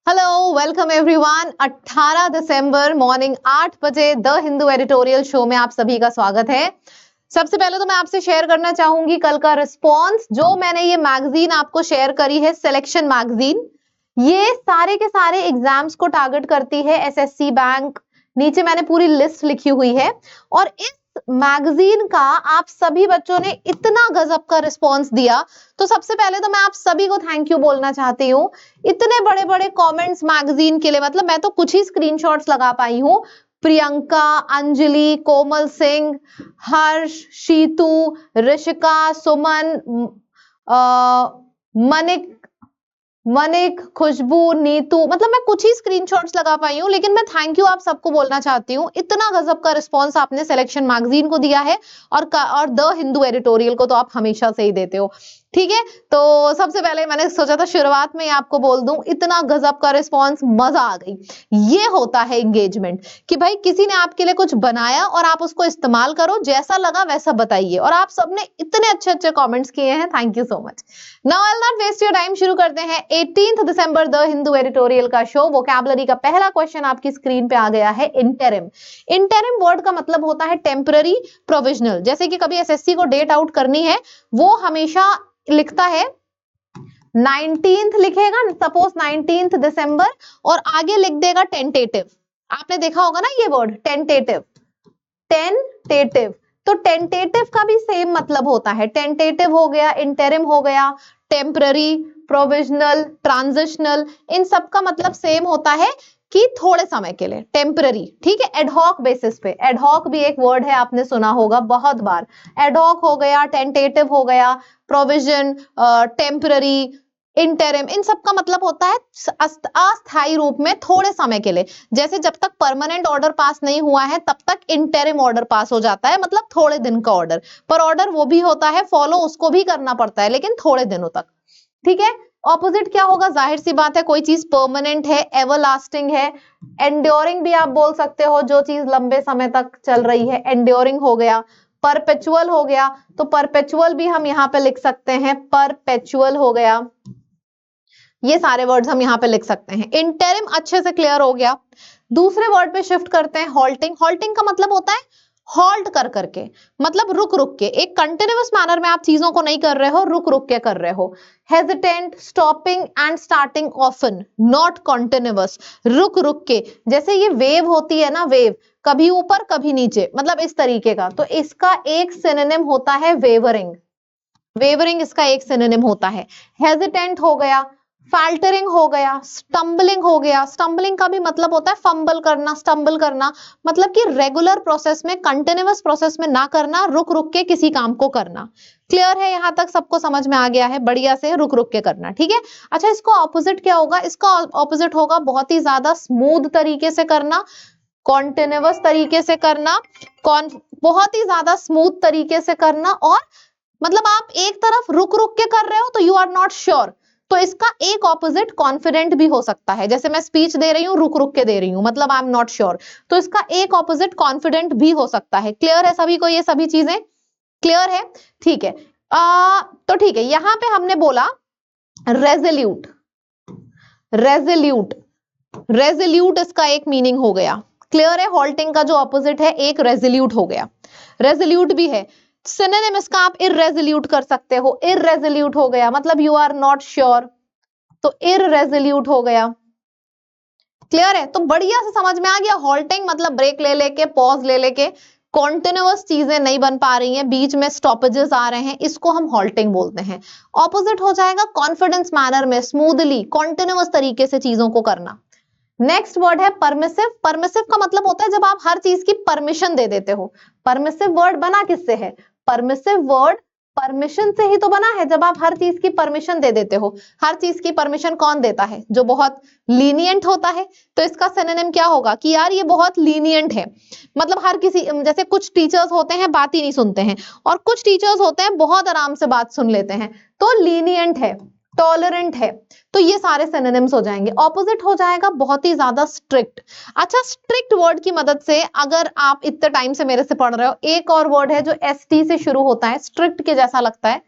Hello, welcome everyone. 18 दिसंबर morning 8 बजे the Hindu editorial show में आप सभी का स्वागत है। सबसे पहले तो मैं आपसे शेयर करना चाहूंगी कल का रिस्पॉन्स। जो मैंने ये मैगजीन आपको शेयर करी है, सिलेक्शन मैगजीन, ये सारे के सारे एग्जाम्स को टारगेट करती है, एसएससी, बैंक। नीचे मैंने पूरी लिस्ट लिखी हुई है और इस मैगजीन का आप सभी बच्चों ने इतना गजब का रिस्पॉन्स दिया, तो सबसे पहले तो मैं आप सभी को थैंक यू बोलना चाहती हूँ। इतने बड़े बड़े कमेंट्स मैगजीन के लिए, मतलब मैं तो कुछ ही स्क्रीनशॉट्स लगा पाई हूँ। प्रियंका, अंजलि, कोमल सिंह, हर्ष, शीतू, ऋषिका, सुमन, मनिक, खुशबू, नीतू, मतलब मैं कुछ ही स्क्रीनशॉट्स लगा पाई हूँ, लेकिन मैं थैंक यू आप सबको बोलना चाहती हूँ। इतना गजब का रिस्पॉन्स आपने सिलेक्शन मैगजीन को दिया है और द हिंदू एडिटोरियल को तो आप हमेशा से ही देते हो, ठीक है। तो सबसे पहले मैंने सोचा था शुरुआत में ही आपको बोल दूं, इतना गजब का रिस्पॉन्स, मजा आ गई। ये होता है एंगेजमेंट, कि भाई किसी ने आपके लिए कुछ बनाया और आप उसको इस्तेमाल करो, जैसा लगा वैसा बताइए। और आप सबने इतने अच्छे अच्छे कमेंट्स किए हैं, thank you so much. Now I will not waste your time, शुरू करते हैं 18 दिसंबर द हिंदू एडिटोरियल का शो। वोकैबुलरी का पहला क्वेश्चन आपकी स्क्रीन पे आ गया है, इंटरिम। इंटरिम वर्ड का मतलब होता है टेम्पररी, प्रोविजनल। जैसे कि कभी एसएससी को डेट आउट करनी है, वो हमेशा लिखता है 19th, लिखेगा सपोज 19th दिसंबर, और आगे लिख देगा टेंटेटिव। आपने देखा होगा ना ये वर्ड टेंटेटिव, टेंटेटिव। तो टेंटेटिव का भी सेम मतलब होता है। टेंटेटिव हो गया, इंटरिम हो गया, टेम्पररी, प्रोविजनल, ट्रांजिशनल, इन सब का मतलब सेम होता है कि थोड़े समय के लिए, टेम्पररी, ठीक है। एडहॉक बेसिस पे, एडहॉक भी एक वर्ड है, आपने सुना होगा बहुत बार। एडहॉक हो गया, टेंटेटिव हो गया, प्रोविजन, टेम्पररी, इंटरिम, इन सब का मतलब होता है अस्थायी रूप में, थोड़े समय के लिए। जैसे जब तक परमानेंट ऑर्डर पास नहीं हुआ है तब तक इंटरिम ऑर्डर पास हो जाता है, मतलब थोड़े दिन का ऑर्डर। पर ऑर्डर वो भी होता है, फॉलो उसको भी करना पड़ता है, लेकिन थोड़े दिनों तक, ठीक है। ऑपोजिट क्या होगा? जाहिर सी बात है, कोई चीज परमानेंट है, एवरलास्टिंग है। एंड्योरिंग भी आप बोल सकते हो, जो चीज लंबे समय तक चल रही है, एंड्योरिंग हो गया। परपेचुअल हो गया, तो परपेचुअल भी हम यहाँ पे लिख सकते हैं, परपेचुअल हो गया। ये सारे वर्ड्स हम यहाँ पे लिख सकते हैं। इंटरिम अच्छे से क्लियर हो गया। दूसरे वर्ड पे शिफ्ट करते हैं, हॉल्टिंग। हॉल्टिंग का मतलब होता है हॉल्ट कर करके, मतलब रुक रुक के, एक कंटिन्यूअस मैनर में आप चीजों को नहीं कर रहे हो, रुक रुक के कर रहे हो। Hesitant, stopping and starting often, not continuous, रुक रुक के। जैसे ये वेव होती है ना, वेव कभी ऊपर कभी नीचे, मतलब इस तरीके का, तो इसका एक सिनोनिम होता है वेवरिंग। वेवरिंग इसका एक सिनोनिम होता है। हेजिटेंट हो गया, फाल्टरिंग हो गया, स्टम्बलिंग हो गया। स्टम्बलिंग का भी मतलब होता है फंबल करना, स्टम्बल करना, मतलब कि रेगुलर प्रोसेस में, कंटिन्यूअस प्रोसेस में ना करना, रुक रुक के किसी काम को करना। क्लियर है? यहां तक सबको समझ में आ गया है? बढ़िया से रुक रुक के करना, ठीक है। अच्छा, इसको ऑपोजिट क्या होगा? इसका ऑपोजिट होगा बहुत ही ज्यादा स्मूथ तरीके से करना, कॉन्टिन्यूअस तरीके से करना, बहुत ही ज्यादा स्मूथ तरीके से करना। और मतलब आप एक तरफ रुक रुक के कर रहे हो तो यू आर नॉट श्योर, तो इसका एक ऑपोजिट कॉन्फिडेंट भी हो सकता है। जैसे मैं स्पीच दे रही हूँ, रुक रुक के दे रही हूँ, मतलब आई एम नॉट श्योर, तो इसका एक ऑपोजिट कॉन्फिडेंट भी हो सकता है। क्लियर है सभी को? ये सभी चीजें क्लियर है? ठीक है। तो ठीक है, यहां पे हमने बोला रेजोल्यूट, रेजोल्यूट, रेजोल्यूट इसका एक मीनिंग हो गया। क्लियर है? हॉल्टिंग का जो ऑपोजिट है एक रेजोल्यूट हो गया, रेजोल्यूट भी है। सिनोनिम इसका आप इररेजोल्यूट कर सकते हो, इररेजोल्यूट हो गया, मतलब यू आर नॉट श्योर, तो इररेजोल्यूट हो गया। क्लियर है? तो बढ़िया से समझ में आ गया। हॉल्टिंग मतलब ब्रेक ले लेके, पॉज ले लेके, कॉन्टिन्यूअस चीजें नहीं बन पा रही हैं, बीच में स्टॉपेजेस आ रहे हैं, इसको हम हॉल्टिंग बोलते हैं। ऑपोजिट हो जाएगा कॉन्फिडेंस मैनर में, स्मूथली, कॉन्टिन्यूअस तरीके से चीजों को करना। नेक्स्ट वर्ड है परमिसिव। परमिसिव का मतलब होता है जब आप हर चीज की परमिशन दे देते हो। परमिसिव वर्ड बना किससे है? परमिसिव वर्ड परमिशन से ही तो बना है, जब आप हर चीज की परमिशन दे देते हो। हर चीज की परमिशन कौन देता है? जो बहुत लीनियंट होता है। तो इसका सिनोनिम क्या होगा कि यार ये बहुत लीनियंट है, मतलब हर किसी, जैसे कुछ टीचर्स होते हैं बात ही नहीं सुनते हैं, और कुछ टीचर्स होते हैं बहुत आराम से बात सुन लेते हैं, तो लीनियंट है, टॉलरेंट है। तो ये सारे सिनोनिम्स हो जाएंगे। ऑपोजिट हो जाएगा बहुत ही ज्यादा स्ट्रिक्ट। अच्छा, स्ट्रिक्ट वर्ड की मदद से, अगर आप इतने टाइम से मेरे से पढ़ रहे हो, एक और वर्ड है जो एसटी से शुरू होता है, स्ट्रिक्ट के जैसा लगता है,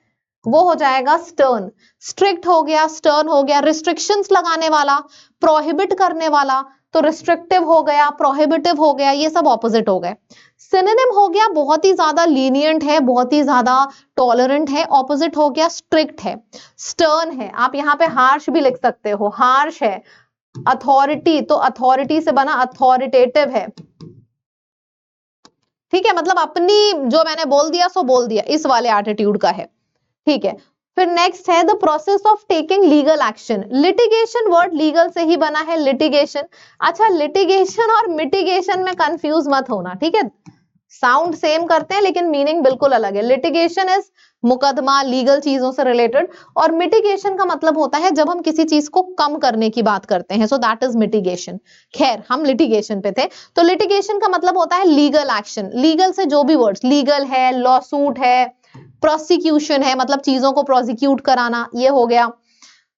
वो हो जाएगा स्टर्न। स्ट्रिक्ट हो गया, स्टर्न हो गया, रिस्ट्रिक्शंस लगाने वाला, प्रोहिबिट करने वाला, तो रिस्ट्रिक्टिव हो गया, प्रोहिबिटिव हो गया, ये सब ऑपोजिट हो गए। सिनोनिम हो गया बहुत ही ज्यादा लीनियंट है, बहुत ही ज्यादा टॉलरेंट है, ऑपोजिट हो गया स्ट्रिक्ट है, स्टर्न है। आप यहाँ पे हार्श भी लिख सकते हो, हार्श है। अथॉरिटी, तो अथॉरिटी से बना अथॉरिटेटिव है, ठीक है, मतलब अपनी जो मैंने बोल दिया सो बोल दिया, इस वाले एटीट्यूड का है, ठीक है। फिर नेक्स्ट है the process of taking legal action. Litigation word legal से ही बना है, लिटिगेशन। अच्छा, लिटिगेशन और मिटिगेशन में कंफ्यूज मत होना, ठीक है, साउंड सेम करते हैं लेकिन मीनिंग बिल्कुल अलग है। लिटिगेशन इज मुकदमा, लीगल चीजों से रिलेटेड, और मिटिगेशन का मतलब होता है जब हम किसी चीज को कम करने की बात करते हैं, सो दैट इज मिटिगेशन। खैर, हम लिटिगेशन पे थे, तो लिटिगेशन का मतलब होता है लीगल एक्शन। लीगल से जो भी वर्ड्स, लीगल है, लॉ सूट है, प्रोसिक्यूशन है, मतलब चीजों को प्रोसिक्यूट कराना, ये हो गया।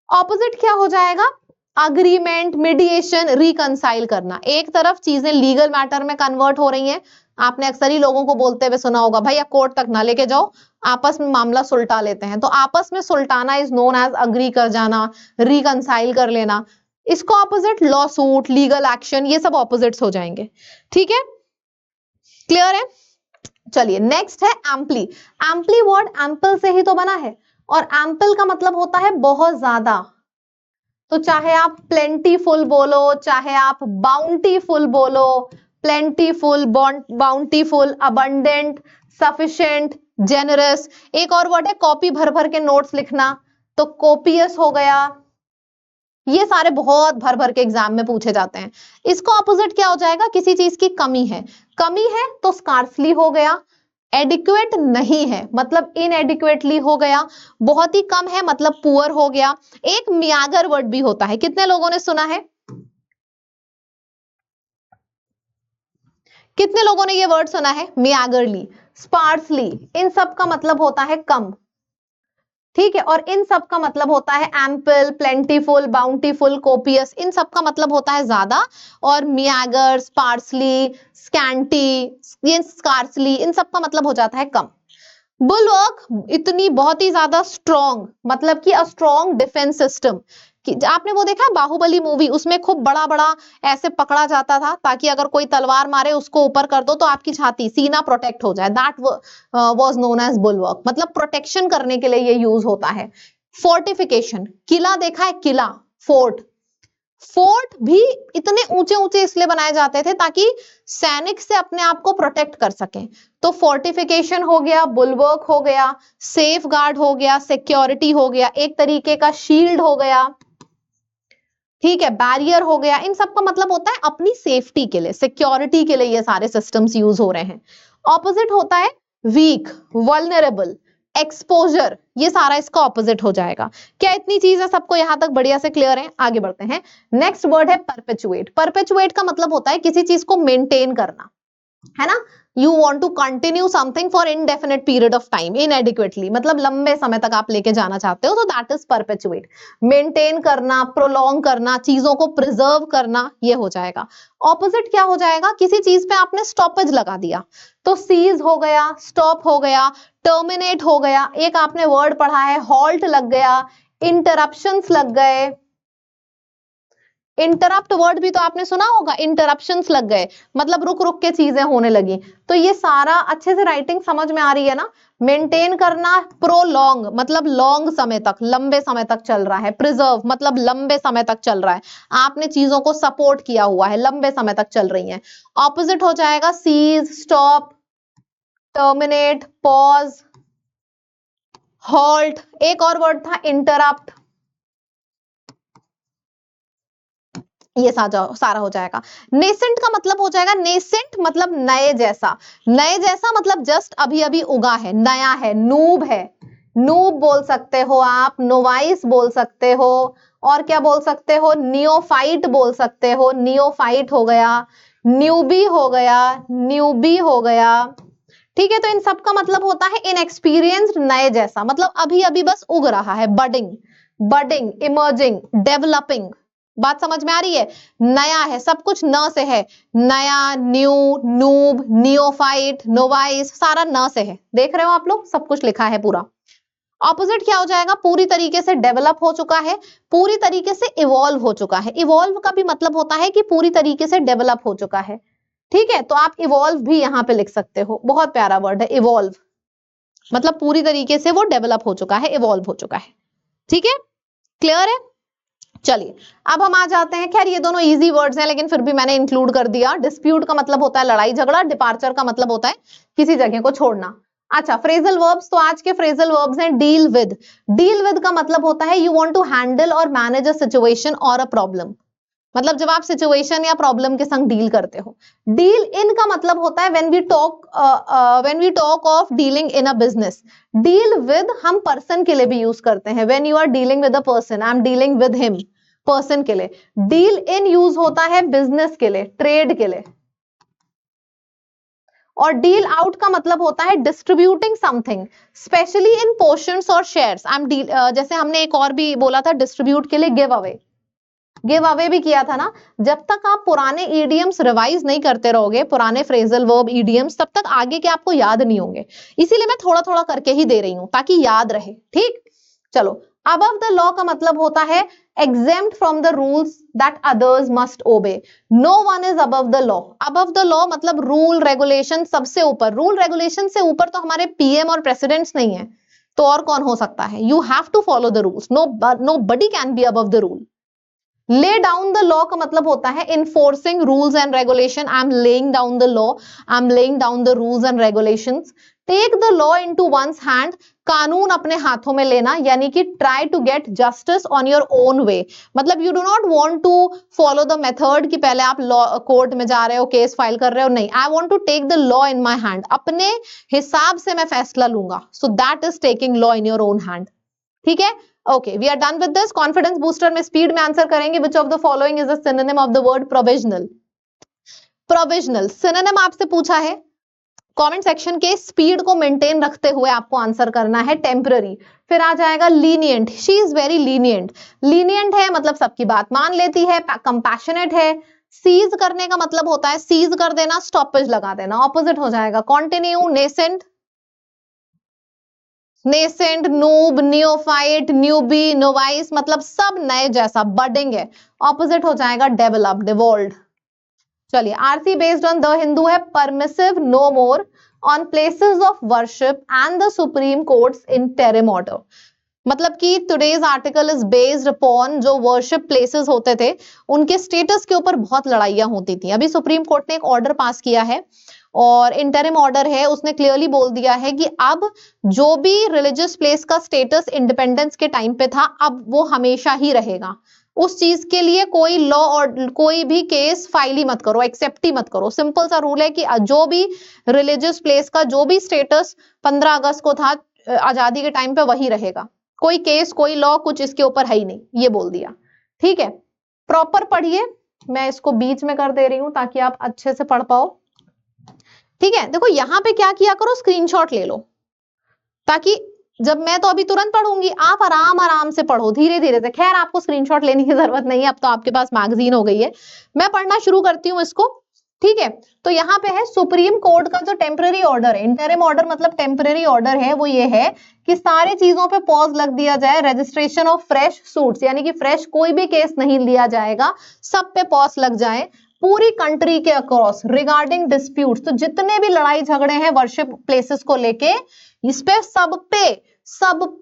ऑपोजिट क्या हो जाएगा? अग्रीमेंट, मीडिएशन, रिकंसाइल करना। एक तरफ चीजें लीगल मैटर में कन्वर्ट हो रही हैं, आपने अक्सर ही लोगों को बोलते हुए सुना होगा, भैया कोर्ट तक ना लेके जाओ, आपस में मामला सुलटा लेते हैं। तो आपस में सुलटाना इज नोन एज अग्री कर जाना, रिकंसाइल कर लेना। इसको opposite law suit, legal action, ये सब ऑपोजिट्स हो जाएंगे, ठीक है, क्लियर है। चलिए नेक्स्ट है एम्पली। एम्पली वर्ड एम्पल से ही तो बना है, और एम्पल का मतलब होता है बहुत ज्यादा। तो चाहे आप प्लेंटीफुल बोलो, चाहे आप बाउंटीफुल बोलो, plentiful, bountiful, abundant, sufficient, generous. एक और वर्ड है कॉपी भर भर के नोट्स लिखना, तो कोपियस हो गया। ये सारे बहुत भर भर के एग्जाम में पूछे जाते हैं। इसको ऑपोजिट क्या हो जाएगा? किसी चीज की कमी है, कमी है तो स्कार्सली हो गया। एडिक्वेट नहीं है मतलब इनएडिक्वेटली हो गया। बहुत ही कम है मतलब पुअर हो गया। एक मियागर वर्ड भी होता है, कितने लोगों ने सुना है? कितने लोगों ने ये वर्ड सुना है? मियागरली, स्पार्सली, इन सब का मतलब होता है कम, ठीक है, और इन सब का मतलब होता है एम्पल, प्लेंटीफुल, बाउंटीफुल, कोपियस, इन सब का मतलब होता है ज्यादा। और मियागर, स्पार्सली, स्कैंटी, ये स्कार्सली, इन सब का मतलब हो जाता है कम। बुलवर्क, इतनी बहुत ही ज्यादा स्ट्रॉन्ग, मतलब कि अ स्ट्रॉन्ग डिफेंस सिस्टम। कि आपने वो देखा बाहुबली मूवी, उसमें खूब बड़ा बड़ा ऐसे पकड़ा जाता था ताकि अगर कोई तलवार मारे उसको ऊपर कर दो तो आपकी छाती, सीना प्रोटेक्ट हो जाए। That was known as bulwark, मतलब प्रोटेक्शन करने के लिए ये यूज होता है। फोर्टिफिकेशन, किला देखा है, किला, फोर्ट। फोर्ट भी इतने ऊंचे ऊंचे इसलिए बनाए जाते थे ताकि सैनिक से अपने आप को प्रोटेक्ट कर सके। तो फोर्टिफिकेशन हो गया, बुलवर्क हो गया, सेफ गार्ड हो गया, सिक्योरिटी हो गया, एक तरीके का शील्ड हो गया, ठीक है, बैरियर हो गया। इन सब का मतलब होता है अपनी सेफ्टी के लिए, सिक्योरिटी के लिए ये सारे सिस्टम्स यूज हो रहे हैं। ऑपोजिट होता है वीक, वल्नरेबल, एक्सपोजर, ये सारा इसका ऑपोजिट हो जाएगा। क्या इतनी चीजें सबको यहां तक बढ़िया से क्लियर है? आगे बढ़ते हैं। नेक्स्ट वर्ड है परपेचुएट। परपेचुएट का मतलब होता है किसी चीज को मेंटेन करना, है ना। You want to continue something for indefinite period of time, inadequately, मतलब लंबे समय तक आप लेके जाना चाहते हो, तो दैट इज परपेचुएट। मेंटेन करना, प्रोलॉन्ग करना, चीजों को प्रिजर्व करना, ये हो जाएगा। ऑपोजिट क्या हो जाएगा? किसी चीज पे आपने स्टॉपेज लगा दिया, तो सीज हो गया, स्टॉप हो गया, टर्मिनेट हो गया। एक आपने वर्ड पढ़ा है हॉल्ट लग गया, इंटरप्शंस लग गए। इंटरप्ट वर्ड भी तो आपने सुना होगा, इंटरप्शंस लग गए, मतलब रुक रुक के चीजें होने लगी। तो ये सारा अच्छे से राइटिंग समझ में आ रही है ना। मेंटेन करना, प्रोलॉन्ग मतलब लॉन्ग समय तक, लंबे समय तक चल रहा है। प्रिजर्व मतलब लंबे समय तक चल रहा है, आपने चीजों को सपोर्ट किया हुआ है, लंबे समय तक चल रही है। ऑपोजिट हो जाएगा cease, stop, terminate, pause, halt. एक और वर्ड था इंटरप्ट, ये सारा हो जाएगा। नेसेंट का मतलब हो जाएगा, नेसेंट मतलब नए जैसा, नए जैसा मतलब जस्ट अभी अभी उगा है, नया है, नूब है, नूब बोल सकते हो आप, नोवाइस बोल सकते हो, और क्या बोल सकते हो? नियोफाइट बोल सकते हो, नियोफाइट हो गया, न्यूबी हो गया, न्यूबी हो गया, ठीक है। तो इन सब का मतलब होता है इनएक्सपीरियंस्ड, नए जैसा, मतलब अभी अभी बस उग रहा है, बडिंग, बडिंग, इमर्जिंग, डेवलपिंग। बात समझ में आ रही है? नया है, सब कुछ न से है, नया, न्यू, नूब, नियोफाइट, नोवाइस, सारा न से है। देख रहे हो आप लोग, सब कुछ लिखा है पूरा। ऑपोजिट क्या हो जाएगा? पूरी तरीके से डेवलप हो चुका है, पूरी तरीके से इवॉल्व हो चुका है। इवॉल्व का भी मतलब होता है कि पूरी तरीके से डेवलप हो चुका है, ठीक है? तो आप इवॉल्व भी यहाँ पे लिख सकते हो, बहुत प्यारा वर्ड है इवॉल्व, मतलब पूरी तरीके से वो डेवलप हो चुका है, इवॉल्व हो चुका है, ठीक है? क्लियर है? चलिए अब हम आ जाते हैं, खैर ये दोनों इजी वर्ड्स हैं लेकिन फिर भी मैंने इंक्लूड कर दिया। डिस्प्यूट का मतलब होता है लड़ाई झगड़ा, डिपार्चर का मतलब होता है किसी जगह को छोड़ना। अच्छा, फ्रेजल वर्ब्स, तो आज के फ्रेजल वर्ब्स हैं डील विद। डील विद का मतलब होता है यू वांट टू हैंडल और मैनेज अ सिचुएशन और अ प्रॉब्लम, मतलब जब आप सिचुएशन या प्रॉब्लम के संग डील करते हो। डील इन का मतलब होता है when we talk of dealing in a business. Deal with हम पर्सन के लिए भी यूज करते हैं, when you are dealing with a person, I am dealing with him, person के लिए। डील इन यूज होता है बिजनेस के लिए, ट्रेड के लिए। और डील आउट का मतलब होता है distributing something, specially in portions और शेयर्स। आई एम डील, जैसे हमने एक और भी बोला था डिस्ट्रीब्यूट के लिए, गिव अवे। गिव अवे भी किया था ना। जब तक आप पुराने ईडियम्स रिवाइज नहीं करते रहोगे, पुराने फ्रेजल वर्ब ईडियम्स, तब तक आगे के आपको याद नहीं होंगे। इसीलिए मैं थोड़ा थोड़ा करके ही दे रही हूं ताकि याद रहे, ठीक? चलो, अबव द लॉ का मतलब होता है exempt from the rules that others must obey. No one is above the law. Above the law मतलब रूल रेगुलेशन सबसे ऊपर। रूल रेगुलेशन से ऊपर तो हमारे पीएम और प्रेसिडेंट्स नहीं है, तो और कौन हो सकता है? You have to follow the rules. Nobody can be above the rule. Lay down the law का मतलब होता है enforcing rules and regulation. I am laying down the law, I am laying down the rules and regulations. Take the law into one's hand, कानून अपने हाथों में लेना, यानी कि try to get justice on your own way. मतलब you do not want to follow the method कि पहले आप लॉ कोर्ट में जा रहे हो, केस फाइल कर रहे हो, नहीं। I want to take the law in my hand, अपने हिसाब से मैं फैसला लूंगा। So that is taking law in your own hand, ठीक है? Okay, we are done with this. Confidence booster में स्पीड में आंसर करेंगे। Which of the following is the synonym of the word provisional? Provisional synonym आपसे पूछा है, comment section के speed को मेंटेन रखते हुए आपको आंसर करना है। टेम्पररी, फिर आ जाएगा lenient, she is very lenient. Lenient है मतलब सबकी बात मान लेती है, कंपैशनेट है। सीज करने का मतलब होता है सीज कर देना, स्टॉपेज लगा देना। ऑपोजिट हो जाएगा continue, nascent, nascent, noob, neophyte, newbie, novice, मतलब सब नए जैसा, बडिंग है। ऑपोजिट हो जाएगा डेवलप, डिवॉल्व। चलिए, RC based on the Hindu है permissive no more on places of worship and the supreme courts interim order. मतलब कि today's article is based upon जो वर्शिप प्लेसेस होते थे उनके स्टेटस के ऊपर बहुत लड़ाइयां होती थी। अभी सुप्रीम कोर्ट ने एक ऑर्डर पास किया है और इंटरिम ऑर्डर है, उसने क्लियरली बोल दिया है कि अब जो भी रिलीजियस प्लेस का स्टेटस इंडिपेंडेंस के टाइम पे था, अब वो हमेशा ही रहेगा। उस चीज के लिए कोई लॉ और कोई भी केस फाइल ही मत करो, एक्सेप्ट ही मत करो। सिंपल सा रूल है कि जो भी रिलीजियस प्लेस का जो भी स्टेटस 15 अगस्त को था आजादी के टाइम पे, वही रहेगा। कोई केस, कोई लॉ, कुछ इसके ऊपर है ही नहीं, ये बोल दिया, ठीक है? प्रॉपर पढ़िए, मैं इसको बीच में कर दे रही हूं ताकि आप अच्छे से पढ़ पाओ, ठीक है? देखो यहाँ पे क्या किया करो, स्क्रीनशॉट ले लो, ताकि जब मैं तो अभी तुरंत पढ़ूंगी, आप आराम आराम से पढ़ो, धीरे धीरे से। खैर आपको स्क्रीनशॉट लेने की जरूरत नहीं है, अब तो आपके पास मैगजीन हो गई है। मैं पढ़ना शुरू करती हूँ इसको, ठीक है? तो यहाँ पे है सुप्रीम कोर्ट का जो टेम्पररी ऑर्डर है, इंटरिम ऑर्डर मतलब टेम्पररी ऑर्डर है, वो ये है कि सारी चीजों पे पॉज लग दिया जाए। रजिस्ट्रेशन ऑफ फ्रेश सूट्स, यानी कि फ्रेश कोई भी केस नहीं लिया जाएगा, सब पे पॉज लग जाए। पूरी कंट्री के अक्रॉस रिगार्डिंग डिस्प्यूट्स, तो जितने भी लड़ाई झगड़े हैं वर्शिप प्लेसेस को लेके, इस पे सब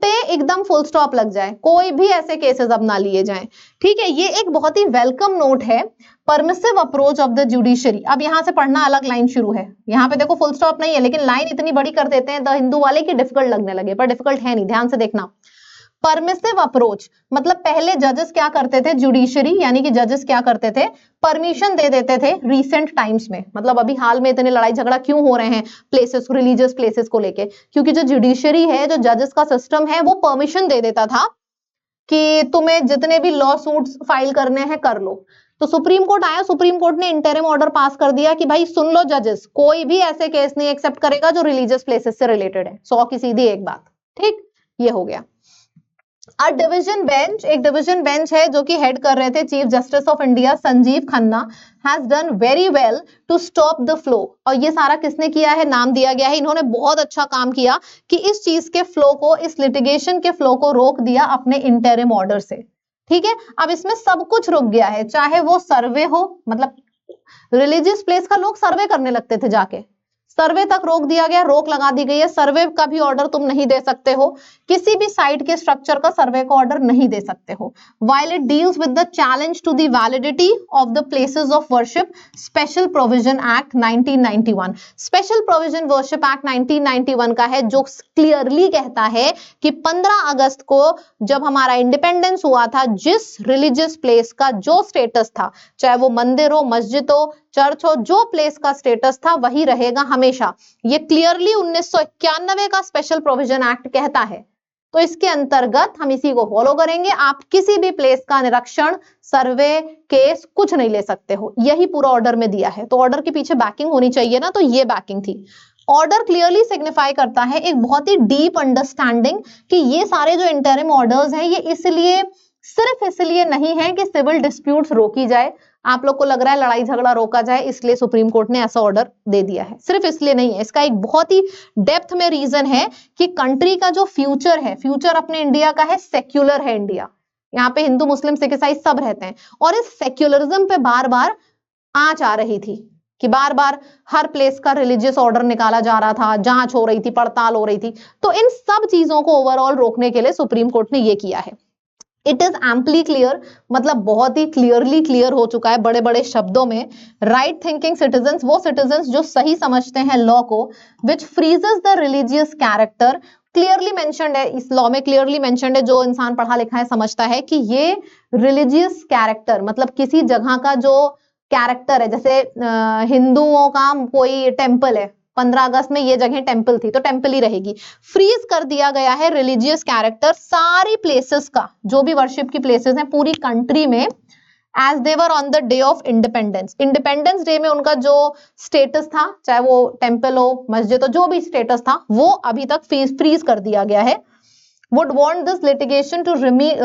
पे एकदम फुल स्टॉप लग जाए, कोई भी ऐसे केसेस अब ना लिए जाएं, ठीक है? ये एक बहुत ही वेलकम नोट है, permissive approach of the judiciary. अब यहां से पढ़ना अलग लाइन शुरू है, यहाँ पे देखो फुल स्टॉप नहीं है, लेकिन लाइन इतनी बड़ी कर देते हैं द हिंदू वाले की डिफिकल्ट लगने लगे, पर डिफिकल्ट है नहीं, ध्यान से देखना। परमिसिव अप्रोच मतलब पहले जजेस क्या करते थे, जुडिशरी यानी कि जजेस क्या करते थे, परमिशन दे देते थे रिसेंट टाइम्स में। मतलब अभी हाल में इतने लड़ाई झगड़ा क्यों हो रहे हैं प्लेसेस, रिलीजियस प्लेसेस को लेके, क्योंकि जो जुडिशरी है, जो जजेस का सिस्टम है, वो परमिशन दे देता था कि तुम्हें जितने भी लॉ सूट्स फाइल करने हैं कर लो। तो सुप्रीम कोर्ट आया, सुप्रीम कोर्ट ने इंटरिम ऑर्डर पास कर दिया कि भाई सुन लो जजेस, कोई भी ऐसे केस नहीं एक्सेप्ट करेगा जो रिलीजियस प्लेसेस से रिलेटेड है। 100 की सीधी एक बात, ठीक? ये हो गया। एक डिवीजन बेंच है जो कि हेड कर रहे थे chief justice of India Sanjiv Khanna, has done very well to stop the flow. और ये सारा किसने किया है, नाम दिया गया है, इन्होंने बहुत अच्छा काम किया कि इस चीज के फ्लो को, इस लिटिगेशन के फ्लो को रोक दिया अपने इंटरिम ऑर्डर से। ठीक है, अब इसमें सब कुछ रुक गया है, चाहे वो सर्वे हो, मतलब रिलीजियस प्लेस का लोग सर्वे करने लगते थे जाके, सर्वे तक रोक दिया गया, रोक लगा दी गई है, सर्वे का भी ऑर्डर तुम नहीं दे सकते हो, किसी भी साइट के स्ट्रक्चर का सर्वे का ऑर्डर नहीं दे सकते हो। While it deals with the challenge to the validity of the places of worship, Special Provision Act 1991, Special Provision Worship Act 1991 का है, जो क्लियरली कहता है कि 15 अगस्त को जब हमारा इंडिपेंडेंस हुआ था, जिस रिलीजियस प्लेस का जो स्टेटस था, चाहे वो मंदिर हो, मस्जिद हो, चर्च हो, जो प्लेस का स्टेटस था वही रहेगा हमेशा। ये क्लियरली 1991 का स्पेशल प्रोविजन एक्ट कहता है, तो इसके अंतर्गत हम इसी को फॉलो करेंगे। आप किसी भी प्लेस का निरीक्षण, सर्वे, केस कुछ नहीं ले सकते हो, यही पूरा ऑर्डर में दिया है। तो ऑर्डर के पीछे बैकिंग होनी चाहिए ना, तो ये बैकिंग थी। ऑर्डर क्लियरली सिग्निफाई करता है एक बहुत ही डीप अंडरस्टैंडिंग कि ये सारे जो इंटरिम ऑर्डर्स हैं, ये इसलिए, सिर्फ इसलिए नहीं है कि सिविल डिस्प्यूट्स रोकी जाए। आप लोग को लग रहा है लड़ाई झगड़ा रोका जाए इसलिए सुप्रीम कोर्ट ने ऐसा ऑर्डर दे दिया है, सिर्फ इसलिए नहीं है। इसका एक बहुत ही डेप्थ में रीजन है कि कंट्री का जो फ्यूचर है, फ्यूचर अपने इंडिया का है, सेक्युलर है इंडिया, यहाँ पे हिंदू मुस्लिम सिख ईसाई सब रहते हैं, और इस सेक्युलरिज्म पे बार बार आंच आ रही थी कि बार बार हर प्लेस का रिलीजियस ऑर्डर निकाला जा रहा था, जांच हो रही थी, पड़ताल हो रही थी। तो इन सब चीजों को ओवरऑल रोकने के लिए सुप्रीम कोर्ट ने ये किया है। इट इज एम्पली क्लियर, मतलब बहुत ही क्लियरली क्लियर हो चुका है बड़े बड़े शब्दों में। राइट थिंकिंग सिटीजन्स, वो सिटीजन्स जो सही समझते हैं लॉ को, which freezes the religious character, clearly mentioned है इस लॉ में, क्लियरली मेंशन्ड है, जो इंसान पढ़ा लिखा है समझता है कि ये रिलीजियस कैरेक्टर मतलब किसी जगह का जो कैरेक्टर है, जैसे हिंदुओं का कोई टेम्पल है, 15 अगस्त में ये जगह टेम्पल थी तो टेम्पल ही रहेगी। फ्रीज कर दिया गया है रिलीजियस कैरेक्टर सारी प्लेसेस का, जो भी वर्शिप की प्लेसेस हैं पूरी कंट्री में, as they were on the day of independence. Independence day में उनका जो स्टेटस था, चाहे वो टेम्पल हो, मस्जिद हो, जो भी स्टेटस था, वो अभी तक फ्रीज कर दिया गया है। Would want this litigation to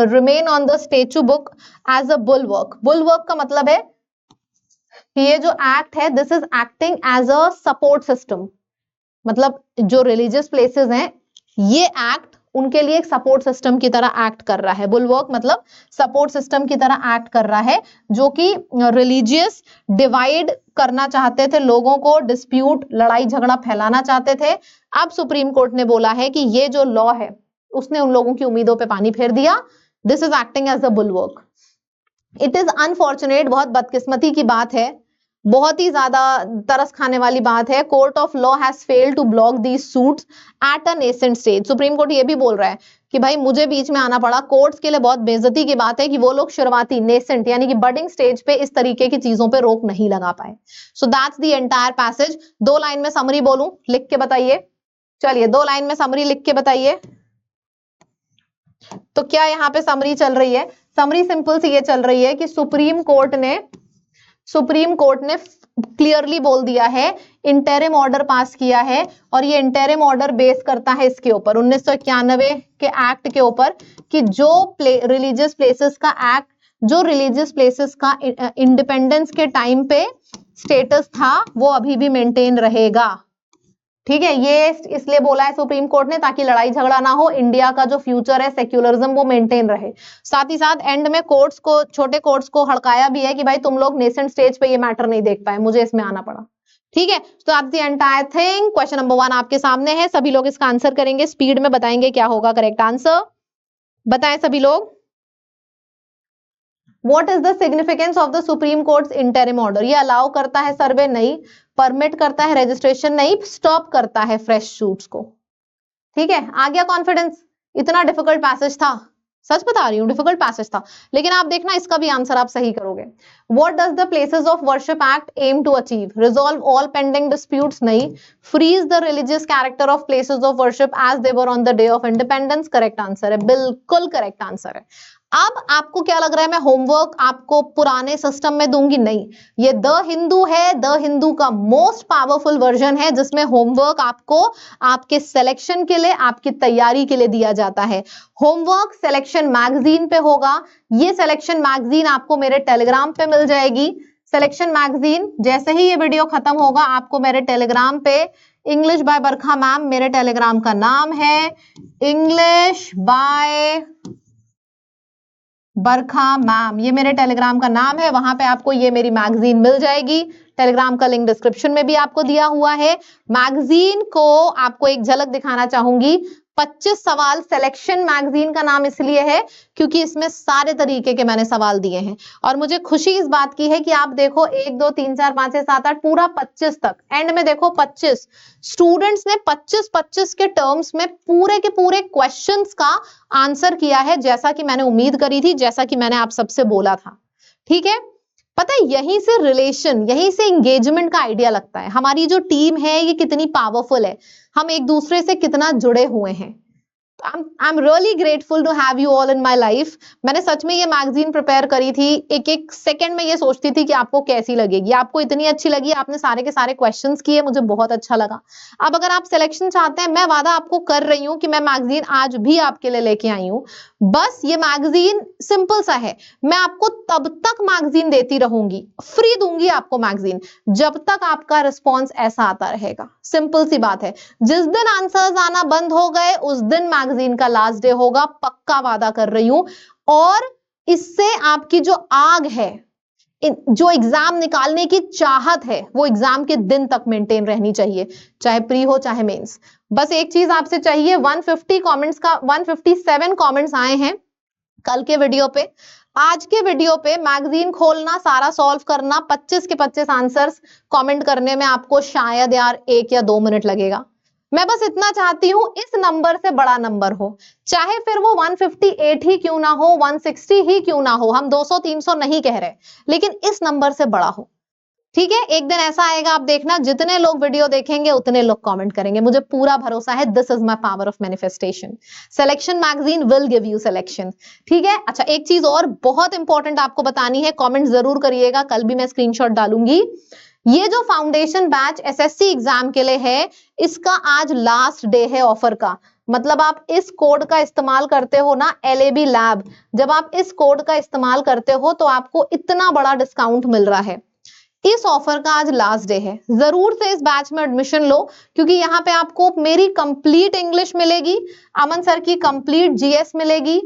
remain on the statute book as a bulwark. Bulwark का मतलब है ये जो एक्ट है, this is acting as a support system, मतलब जो रिलीजियस प्लेसेस हैं, ये एक्ट उनके लिए एक सपोर्ट सिस्टम की तरह एक्ट कर रहा है। बुलवर्क मतलब सपोर्ट सिस्टम की तरह एक्ट कर रहा है, जो कि रिलीजियस डिवाइड करना चाहते थे लोगों को, डिस्प्यूट, लड़ाई झगड़ा फैलाना चाहते थे। अब सुप्रीम कोर्ट ने बोला है कि ये जो लॉ है उसने उन लोगों की उम्मीदों पे पानी फेर दिया। This is acting as a bulwark. It is unfortunate, बहुत बदकिस्मती की बात है, बहुत ही ज्यादा तरस खाने वाली बात है। Court of law has failed to block these suits at a nascent stage. Supreme court ये भी बोल रहा है कि भाई मुझे बीच में आना पड़ा, कोर्ट्स के लिए बहुत बेइज्जती की बात है कि वो लोग शुरुआती नेसेंट यानी कि बडिंग स्टेज पे इस तरीके की चीजों पे रोक नहीं लगा पाए। So that's the entire passage. 2 line में समरी बोलूं, लिख के बताइए। चलिए 2 लाइन में समरी लिख के बताइए। तो क्या यहाँ पे समरी चल रही है? समरी सिंपल सी ये चल रही है कि सुप्रीम कोर्ट ने क्लियरली बोल दिया है, इंटरिम ऑर्डर पास किया है, और ये इंटरिम ऑर्डर बेस करता है इसके ऊपर 1991 के एक्ट के ऊपर कि जो रिलीजियस प्लेसेस का एक्ट, जो रिलीजियस प्लेसेस का इंडिपेंडेंस के टाइम पे स्टेटस था वो अभी भी मेंटेन रहेगा। ठीक है, ये इसलिए बोला है सुप्रीम कोर्ट ने ताकि लड़ाई झगड़ा ना हो, इंडिया का जो फ्यूचर है सेक्युलरिज्म वो मेंटेन रहे। साथ ही साथ एंड में कोर्ट्स को, छोटे कोर्ट्स को हड़काया भी है कि भाई तुम लोग नेसेंट स्टेज पे ये मैटर नहीं देख पाए, मुझे इसमें आना पड़ा। ठीक है, तो that's the entire thing. Question number 1 आपके सामने है, सभी लोग इसका आंसर करेंगे, स्पीड में बताएंगे क्या होगा करेक्ट आंसर। बताएं सभी लोग। What is the significance of the Supreme Court's interim order? ये अलाउ करता है सर्वे? नहीं। परमिट करता है रजिस्ट्रेशन? नहीं। स्टॉप करता है फ्रेश सूट्स को। ठीक है, आ गया कॉन्फिडेंस? इतना डिफिकल्ट पैसेज था, सच बता रही हूँ डिफिकल्ट पैसेज था, लेकिन आप देखना इसका भी आंसर आप सही करोगे। What does the Places of Worship Act aim to achieve? Resolve all pending disputes? नहीं। Freeze the religious character of places of worship as they were on the day of independence? Correct answer है, बिल्कुल correct answer है। अब आपको क्या लग रहा है मैं होमवर्क आपको पुराने सिस्टम में दूंगी? नहीं, ये द हिंदू है, द हिंदू का मोस्ट पावरफुल वर्जन है जिसमें होमवर्क आपको आपके सिलेक्शन के लिए, आपकी तैयारी के लिए दिया जाता है। होमवर्क सिलेक्शन मैगजीन पे होगा। ये सिलेक्शन मैगजीन आपको मेरे टेलीग्राम पे मिल जाएगी। सिलेक्शन मैगजीन जैसे ही ये वीडियो खत्म होगा आपको मेरे टेलीग्राम पे, इंग्लिश बाय बरखा मैम मेरे टेलीग्राम का नाम है, इंग्लिश बाय बरखा मैम ये मेरे टेलीग्राम का नाम है। वहां पे आपको ये मेरी मैगजीन मिल जाएगी। टेलीग्राम का लिंक डिस्क्रिप्शन में भी आपको दिया हुआ है। मैगजीन को आपको एक झलक दिखाना चाहूंगी। 25 सवाल, सिलेक्शन मैगजीन का नाम इसलिए है क्योंकि इसमें सारे तरीके के मैंने सवाल दिए हैं और मुझे खुशी इस बात की है कि आप देखो 1 2 3 4 5 6 7 8 पूरा 25 तक, एंड में देखो 25 स्टूडेंट्स ने 25 के टर्म्स में पूरे के पूरे क्वेश्चंस का आंसर किया है, जैसा कि मैंने उम्मीद करी थी, जैसा कि मैंने आप सबसे बोला था। ठीक है, पता है यहीं से रिलेशन, यहीं से एंगेजमेंट का आइडिया लगता है। हमारी जो टीम है ये कितनी पावरफुल है, हम एक दूसरे से कितना जुड़े हुए हैं। I'm really grateful to have you all in my life। मैंने सच में ये मैगजीन प्रिपेयर करी थी, एक एक सेकंड में ये सोचती थी कि आपको कैसी लगेगी। आपको इतनी अच्छी लगी, आपने सारे के सारे क्वेश्चंस किए, मुझे बहुत अच्छा लगा। अब अगर आप सिलेक्शन चाहते हैं, मैं वादा आपको कर रही हूँ कि मैं मैगजीन आज भी आपके लिए लेके आई हूँ। बस ये मैगजीन सिंपल सा है, मैं आपको तब तक मैगजीन देती रहूंगी, फ्री दूंगी आपको मैगजीन, जब तक आपका रिस्पॉन्स ऐसा आता रहेगा। सिंपल सी बात है, जिस दिन आंसर्स आना बंद हो गए उस दिन मैगजीन का लास्ट डे होगा, पक्का वादा कर रही हूं। और इससे आपकी जो आग है, जो एग्जाम निकालने की चाहत है, वो एग्जाम के दिन तक मेंटेन रहनी चाहिए, चाहे प्री हो चाहे मेंस। बस एक चीज आपसे चाहिए, 150 कमेंट्स का 157 कमेंट्स आए हैं कल के वीडियो पे। आज के वीडियो पे मैगजीन खोलना, सारा सॉल्व करना, 25 के 25 आंसर्स कमेंट करने में आपको शायद यार 1 या 2 मिनट लगेगा। मैं बस इतना चाहती हूं इस नंबर से बड़ा नंबर हो, चाहे फिर वो 158 ही क्यों ना हो, 160 ही क्यों ना हो, हम 200 300 नहीं कह रहे, लेकिन इस नंबर से बड़ा हो। ठीक है, एक दिन ऐसा आएगा आप देखना, जितने लोग वीडियो देखेंगे उतने लोग कमेंट करेंगे, मुझे पूरा भरोसा है। This is my power of manifestation. Selection magazine will give you selection. ठीक है, अच्छा एक चीज और बहुत इंपॉर्टेंट आपको बतानी है, कमेंट जरूर करिएगा, कल भी मैं स्क्रीनशॉट डालूंगी। ये जो फाउंडेशन बैच एसएससी एग्जाम के लिए है, इसका आज लास्ट डे है ऑफर का। मतलब आप इस कोड का इस्तेमाल करते हो ना, LAB लैब, जब आप इस कोड का इस्तेमाल करते हो तो आपको इतना बड़ा डिस्काउंट मिल रहा है। इस ऑफर का आज लास्ट डे है, जरूर से इस बैच में एडमिशन लो, क्योंकि यहाँ पे आपको मेरी कंप्लीट इंग्लिश मिलेगी, अमन सर की कंप्लीट जीएस मिलेगी,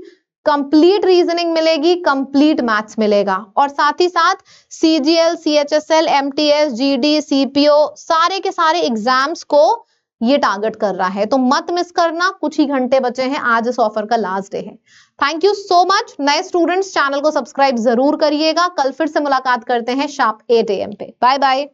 कंप्लीट रीजनिंग मिलेगी, कंप्लीट मैथ्स मिलेगा, और साथ ही साथ CGL, CHSL, MTS, GD, CPO सारे के सारे एग्जाम्स को ये टारगेट कर रहा है। तो मत मिस करना, कुछ ही घंटे बचे हैं, आज इस ऑफर का लास्ट डे है। Thank you so much. नए स्टूडेंट्स चैनल को सब्सक्राइब जरूर करिएगा। कल फिर से मुलाकात करते हैं शार्प 8 AM पे। Bye bye.